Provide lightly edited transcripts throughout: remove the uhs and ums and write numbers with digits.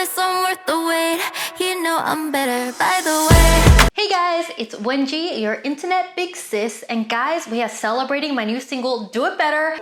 promise I'm worth the wait. You know I'm better by the way. Hey guys, it's Wengie, your internet big sis, and guys, we are celebrating my new single, Do It Better.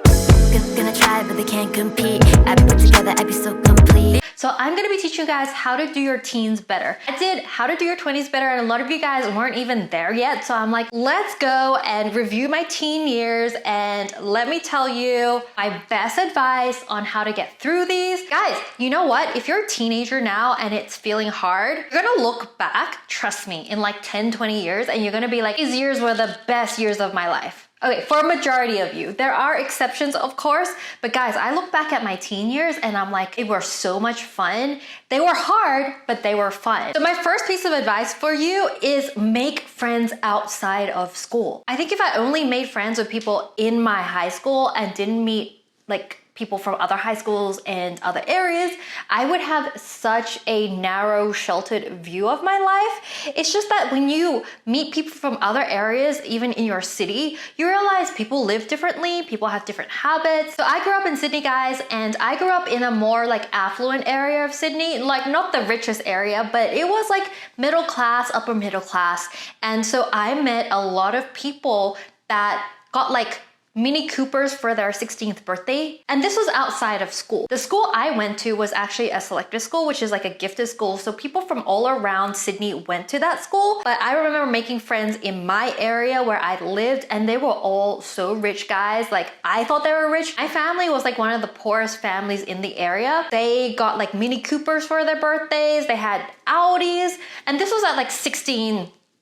Gonna try, but they can't compete. I put together, I be so complete. So I'm gonna be teaching you guys how to do your teens better. I did how to do your 20s better, and a lot of you guys weren't even there yet. So I'm like, let's go and review my teen years, and let me tell you my best advice on how to get through these. Guys, you know what? If you're a teenager now and it's feeling hard, you're gonna look back, trust me, in like 10, 20 years, and you're gonna be like, these years were the best years of my life. Okay, for a majority of you. There are exceptions, of course, but guys, I look back at my teen years and I'm like, they were so much fun. They were hard, but they were fun. So my first piece of advice for you is make friends outside of school. I think if I only made friends with people in my high school and didn't meet like people from other high schools and other areas, I would have such a narrow, sheltered view of my life. It's just that when you meet people from other areas, even in your city, you realize people live differently, people have different habits. So I grew up in Sydney, guys, and I grew up in a more like affluent area of Sydney, like not the richest area, but it was like middle class, upper middle class. And so I met a lot of people that got like Mini Coopers for their 16th birthday. And this was outside of school. The school I went to was actually a selective school, which is like a gifted school. So people from all around Sydney went to that school. But I remember making friends in my area where I lived, and they were all so rich guys. Like I thought they were rich. My family was like one of the poorest families in the area. They got like Mini Coopers for their birthdays. They had Audis. And this was at like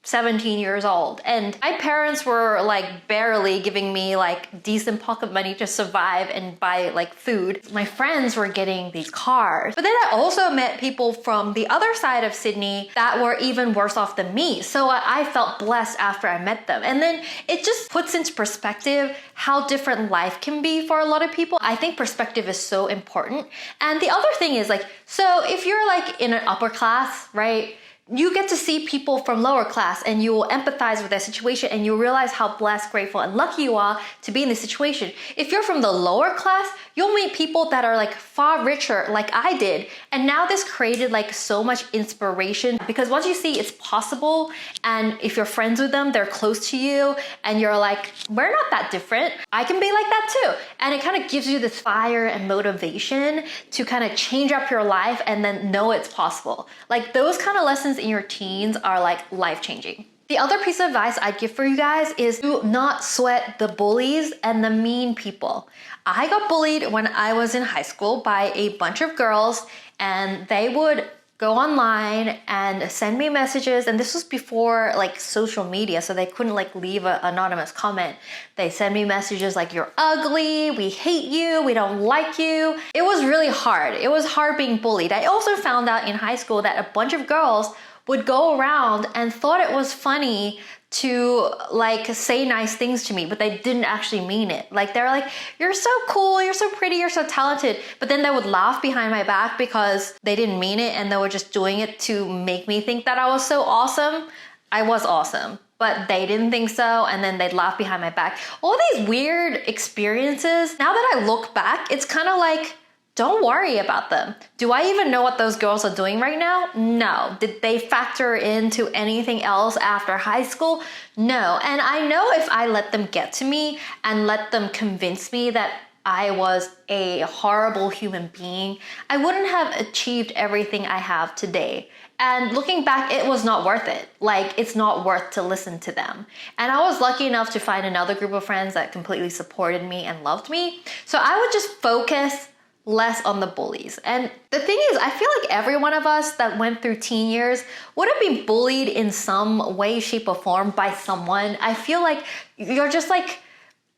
17 years old, and my parents were like barely giving me like decent pocket money to survive and buy like food. My friends were getting these cars, but then I also met people from the other side of Sydney that were even worse off than me. So I felt blessed after I met them, and then it just puts into perspective how different life can be for a lot of people. I think perspective is so important. And the other thing is like, so if you're like in an upper class, right? You get to see people from lower class and you will empathize with their situation, and you realize how blessed, grateful, and lucky you are to be in this situation. If you're from the lower class, you'll meet people that are like far richer like I did. And now this created like so much inspiration, because once you see it's possible, and if you're friends with them, they're close to you, and you're like, we're not that different. I can be like that too. And it kind of gives you this fire and motivation to kind of change up your life and then know it's possible. Like those kind of lessons in your teens are like life-changing. The other piece of advice I'd give for you guys is to not sweat the bullies and the mean people. I got bullied when I was in high school by a bunch of girls, and they would go online and send me messages, and this was before like social media, so they couldn't like leave an anonymous comment. They send me messages like, you're ugly, we hate you, we don't like you. It was really hard. It was hard being bullied. I also found out in high school that a bunch of girls would go around and thought it was funny to like say nice things to me, but they didn't actually mean it. Like they're like, you're so cool, you're so pretty, you're so talented. But then they would laugh behind my back because they didn't mean it, and they were just doing it to make me think that I was so awesome. I was awesome, but they didn't think so, and then they'd laugh behind my back. All these weird experiences, now that I look back, it's kind of like, don't worry about them. Do I even know what those girls are doing right now? No. Did they factor into anything else after high school? No. And I know if I let them get to me and let them convince me that I was a horrible human being, I wouldn't have achieved everything I have today. And looking back, it was not worth it. Like, it's not worth to listen to them. And I was lucky enough to find another group of friends that completely supported me and loved me. So I would just focus less on the bullies. And the thing is, I feel like every one of us that went through teen years would have been bullied in some way, shape, or form by someone. I feel like you're just like,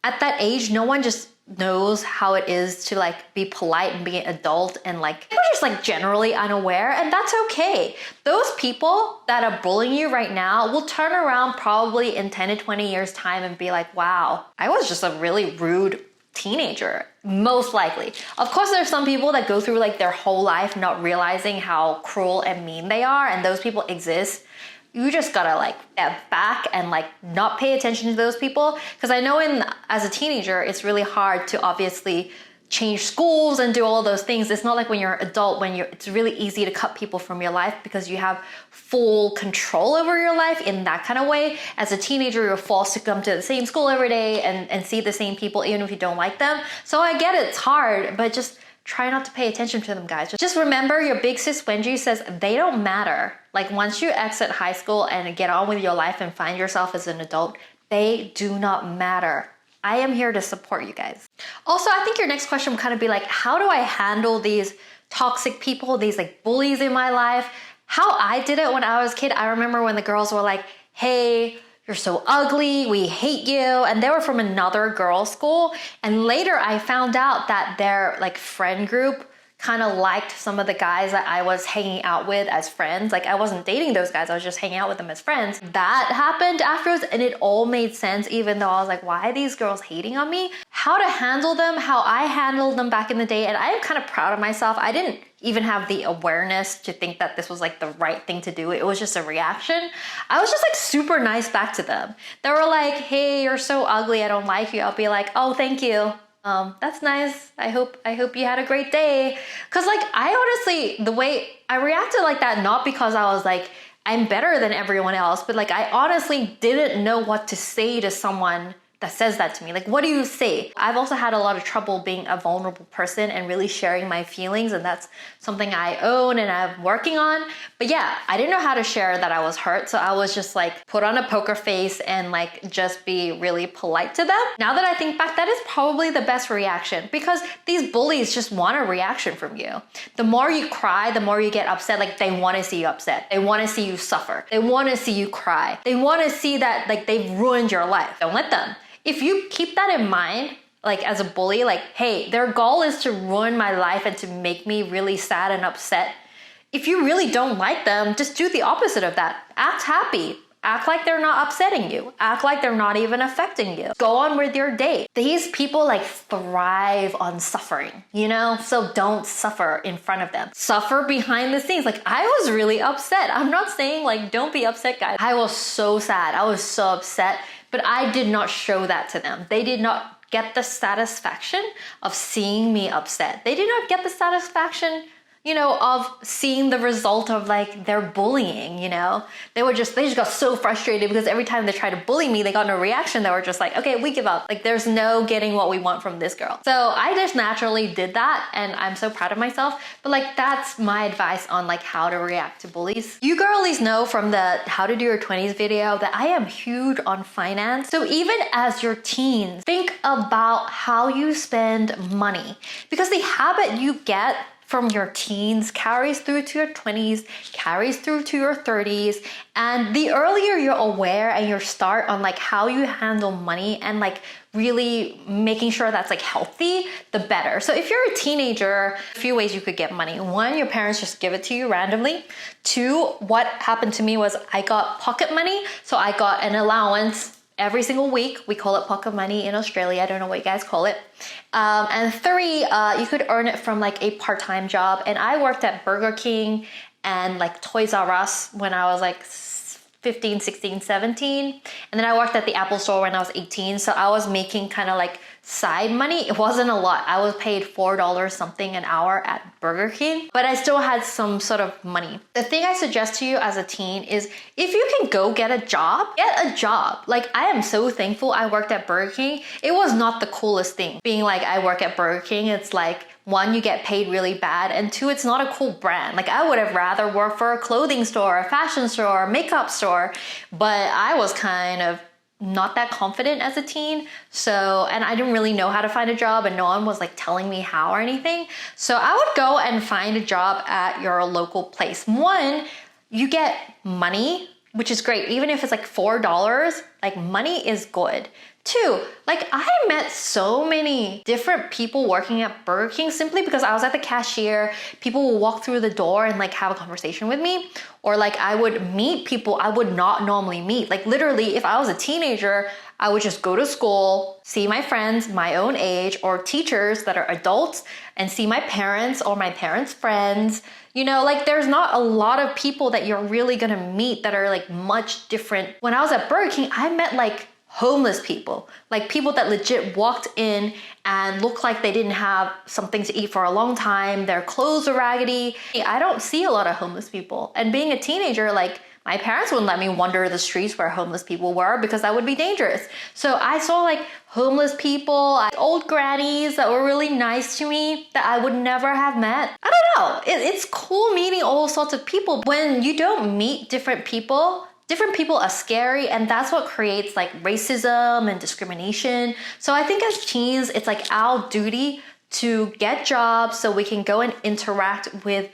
at that age, no one just knows how it is to like be polite and be an adult, and like we're just like generally unaware, and that's okay. Those people that are bullying you right now will turn around probably in 10 to 20 years time and be like, wow, I was just a really rude teenager, most likely. Of course, there's some people that go through like their whole life not realizing how cruel and mean they are, and those people exist. You just gotta like step back and like not pay attention to those people, because I know as a teenager it's really hard to obviously change schools and do all those things. It's not like when you're an adult, it's really easy to cut people from your life because you have full control over your life in that kind of way. As a teenager, you're forced to come to the same school every day and see the same people even if you don't like them. So I get it's hard, but just try not to pay attention to them, guys. Just remember, your big sis Wengie says they don't matter. Like once you exit high school and get on with your life and find yourself as an adult, they do not matter. I am here to support you guys. Also, I think your next question would kind of be like, how do I handle these toxic people, these like bullies in my life? How I did it when I was a kid, I remember when the girls were like, hey, you're so ugly, we hate you. And they were from another girls' school. And later I found out that their like friend group kind of liked some of the guys that I was hanging out with as friends. Like I wasn't dating those guys, I was just hanging out with them as friends. That happened afterwards and it all made sense, even though I was like, why are these girls hating on me? How to handle them, how I handled them back in the day. And I am kind of proud of myself. I didn't even have the awareness to think that this was like the right thing to do. It was just a reaction. I was just like super nice back to them. They were like, hey, you're so ugly, I don't like you. I'll be like, oh, thank you. That's nice. I hope you had a great day. Cause like I honestly, the way I reacted like that, not because I was like, I'm better than everyone else, but like I honestly didn't know what to say to someone that says that to me. Like, what do you say? I've also had a lot of trouble being a vulnerable person and really sharing my feelings, and that's something I own and I'm working on. But yeah, I didn't know how to share that I was hurt, so I was just like put on a poker face and like just be really polite to them. Now that I think back, that is probably the best reaction, because these bullies just want a reaction from you. The more you cry, the more you get upset. Like they want to see you upset. They want to see you suffer. They want to see you cry. They want to see that like they've ruined your life. Don't let them. If you keep that in mind, like as a bully, like, hey, their goal is to ruin my life and to make me really sad and upset. If you really don't like them, just do the opposite of that. Act happy. Act like they're not upsetting you. Act like they're not even affecting you. Go on with your day. These people like thrive on suffering, you know? So don't suffer in front of them. Suffer behind the scenes. Like I was really upset. I'm not saying like don't be upset, guys. I was so sad. I was so upset. But I did not show that to them. They did not get the satisfaction of seeing me upset. They did not get the satisfaction, you know, of seeing the result of like their bullying, you know? They just got so frustrated because every time they tried to bully me, they got no reaction. They were just like, okay, we give up. Like there's no getting what we want from this girl. So I just naturally did that and I'm so proud of myself. But like that's my advice on like how to react to bullies. You girlies know from the how to do your 20s video that I am huge on finance. So even as your teens, think about how you spend money, because the habit you get from your teens carries through to your 20s, carries through to your 30s. And the earlier you're aware and you start on like how you handle money and like really making sure that's like healthy, the better. So if you're a teenager, a few ways you could get money. One, your parents just give it to you randomly. Two, what happened to me was I got pocket money. So I got an allowance every single week. We call it pocket money in Australia. I don't know what you guys call it. And three, you could earn it from like a part-time job. And I worked at Burger King and like Toys R Us when I was like 15, 16, 17. And then I worked at the Apple store when I was 18. So I was making kind of like side money. It wasn't a lot. I was paid $4 something an hour at Burger King, but I still had some sort of money. The thing I suggest to you as a teen is if you can go get a job, get a job. Like I am so thankful I worked at Burger King. It was not the coolest thing being like, I work at Burger King. It's like, one, you get paid really bad, and two, it's not a cool brand. Like I would have rather worked for a clothing store, a fashion store, a makeup store, but I was kind of not that confident as a teen. So, and I didn't really know how to find a job and no one was like telling me how or anything. So I would go and find a job at your local place. One, you get money, which is great. Even if it's like $4, like money is good. Two, like I met so many different people working at Burger King simply because I was at the cashier. People will walk through the door and like have a conversation with me. Or like I would meet people I would not normally meet. Like literally, if I was a teenager, I would just go to school, see my friends my own age or teachers that are adults, and see my parents or my parents' friends. You know, like there's not a lot of people that you're really gonna meet that are like much different. When I was at Burger King, I met like homeless people, like people that legit walked in and looked like they didn't have something to eat for a long time. Their clothes are raggedy. I don't see a lot of homeless people. And being a teenager, like my parents wouldn't let me wander the streets where homeless people were because that would be dangerous. So I saw like homeless people, old grannies that were really nice to me that I would never have met. I don't know. It's cool meeting all sorts of people. When you don't meet different people are scary, and that's what creates like racism and discrimination. So I think as teens, it's like our duty to get jobs so we can go and interact with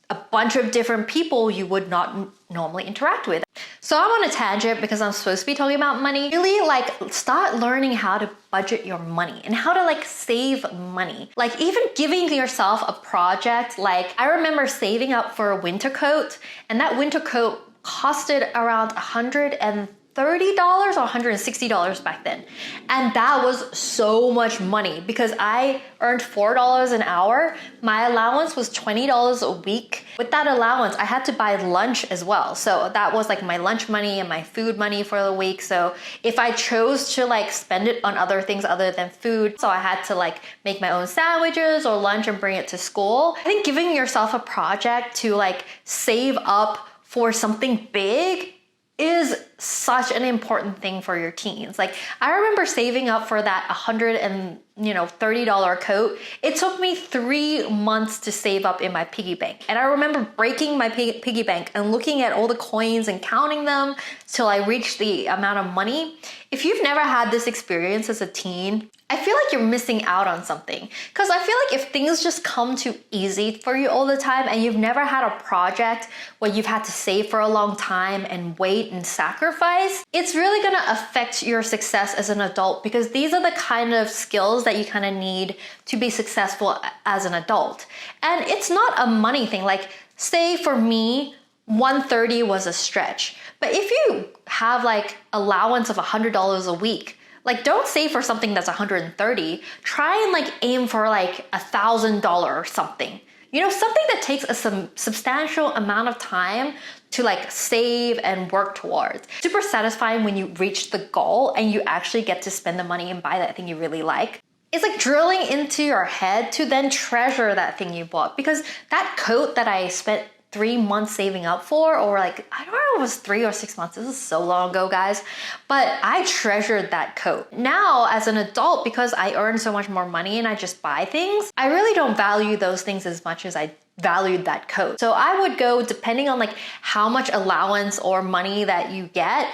a bunch of different people you would not normally interact with. So I'm on a tangent because I'm supposed to be talking about money. Really like start learning how to budget your money and how to like save money. Like even giving yourself a project. Like I remember saving up for a winter coat, and that winter coat costed around $130 or $160 back then. And that was so much money because I earned $4 an hour. My allowance was $20 a week. With that allowance, I had to buy lunch as well. So that was like my lunch money and my food money for the week. So if I chose to like spend it on other things other than food, so I had to like make my own sandwiches or lunch and bring it to school. I think giving yourself a project to like save up for something big is such an important thing for your teens. Like I remember saving up for that $130 coat. It took me 3 months to save up in my piggy bank. And I remember breaking my piggy bank and looking at all the coins and counting them till I reached the amount of money. If you've never had this experience as a teen, I feel like you're missing out on something. Because I feel like if things just come too easy for you all the time and you've never had a project where you've had to save for a long time and wait and sacrifice, it's really gonna affect your success as an adult, because these are the kind of skills that you kind of need to be successful as an adult. And it's not a money thing. Like say for me, 130 was a stretch. But if you have like allowance of $100 a week, like don't save for something that's 130. Try and like aim for like $1,000 or something. You know, something that takes a substantial amount of time to like save and work towards. Super satisfying when you reach the goal and you actually get to spend the money and buy that thing you really like. It's like drilling into your head to then treasure that thing you bought, because that coat that I spent 3 months saving up for, or like, I don't know if it was 3 or 6 months. This is so long ago, guys. But I treasured that coat. Now, as an adult, because I earn so much more money and I just buy things, I really don't value those things as much as I valued that coat. So I would go, depending on like how much allowance or money that you get,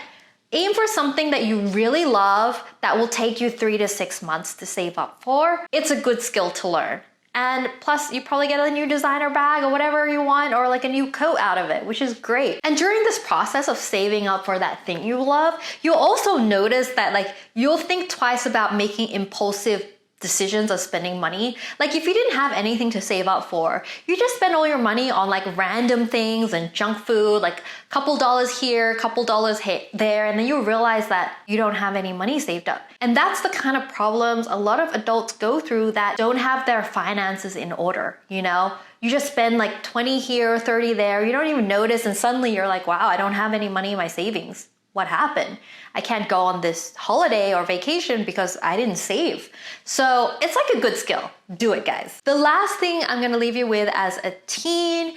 aim for something that you really love that will take you 3 to 6 months to save up for. It's a good skill to learn. And plus, you probably get a new designer bag or whatever you want, or like a new coat out of it, which is great. And during this process of saving up for that thing you love, you'll also notice that like you'll think twice about making impulsive decisions of spending money. Like if you didn't have anything to save up for, you just spend all your money on like random things and junk food, like a couple dollars here, couple dollars there, and then you realize that you don't have any money saved up. And that's the kind of problems a lot of adults go through that don't have their finances in order, you know? You just spend like 20 here, 30 there, you don't even notice, and suddenly you're like, wow, I don't have any money in my savings. What happened? I can't go on this holiday or vacation because I didn't save. So it's like a good skill. Do it, guys. The last thing I'm gonna leave you with as a teen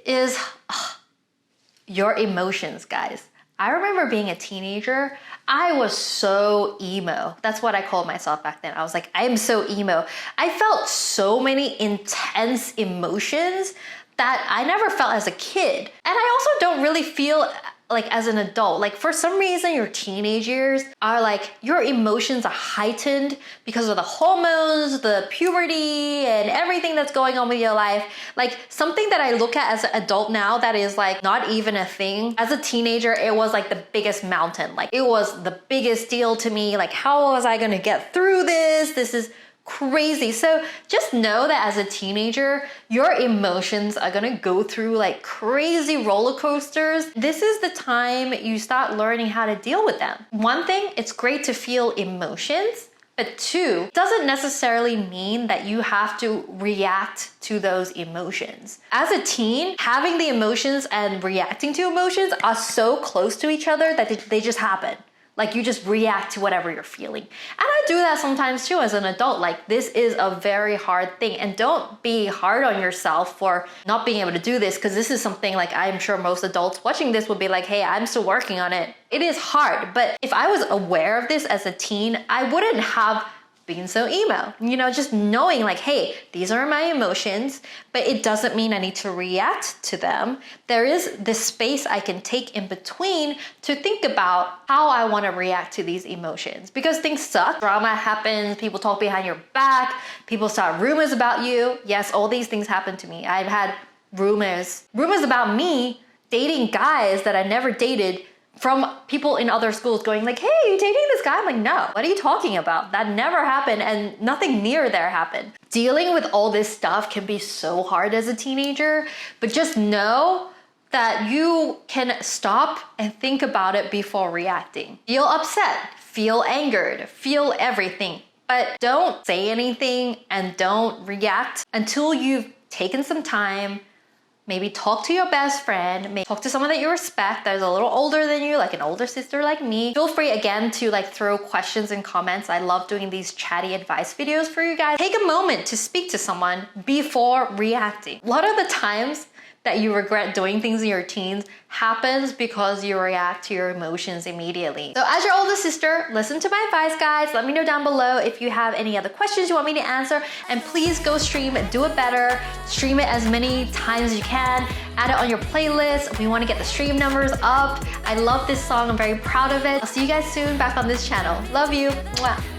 is your emotions, guys. I remember being a teenager, I was so emo. That's what I called myself back then. I was like, I am so emo. I felt so many intense emotions that I never felt as a kid. And I also don't really feel like as an adult. Like for some reason your teenage years are like, your emotions are heightened because of the hormones, the puberty, and everything that's going on with your life. Like something that I look at as an adult now that is like not even a thing. As a teenager, it was like the biggest mountain. Like it was the biggest deal to me. Like how was I gonna get through this? This is crazy. So just know that as a teenager, your emotions are gonna go through like crazy roller coasters. This is the time you start learning how to deal with them. One thing, it's great to feel emotions, but two, doesn't necessarily mean that you have to react to those emotions. As a teen, having the emotions and reacting to emotions are so close to each other that they just happen. Like you just react to whatever you're feeling. And I do that sometimes too as an adult. Like this is a very hard thing, and don't be hard on yourself for not being able to do this, because this is something like I'm sure most adults watching this would be like, hey, I'm still working on it. It is hard, but if I was aware of this as a teen, I wouldn't have being so emo, you know, just knowing like, hey, these are my emotions, but it doesn't mean I need to react to them. There is this space I can take in between to think about how I want to react to these emotions, because things suck. Drama happens, people talk behind your back, people start rumors about you. Yes, all these things happen to me. I've had rumors about me dating guys that I never dated, from people in other schools going like, hey, you dating this guy? I'm like, no, what are you talking about? That never happened, and nothing near there happened. Dealing with all this stuff can be so hard as a teenager, but just know that you can stop and think about it before reacting. Feel upset, feel angered, feel everything, but don't say anything and don't react until you've taken some time. Maybe talk to your best friend, maybe talk to someone that you respect that is a little older than you, like an older sister like me. Feel free again to like throw questions and comments. I love doing these chatty advice videos for you guys. Take a moment to speak to someone before reacting. A lot of the times that you regret doing things in your teens happens because you react to your emotions immediately. So as your older sister, listen to my advice, guys. Let me know down below if you have any other questions you want me to answer, and please go stream Do It Better. Stream it as many times as you can. Add it on your playlist. We want to get the stream numbers up. I love this song. I'm very proud of it. I'll see you guys soon back on this channel. Love you. Mwah.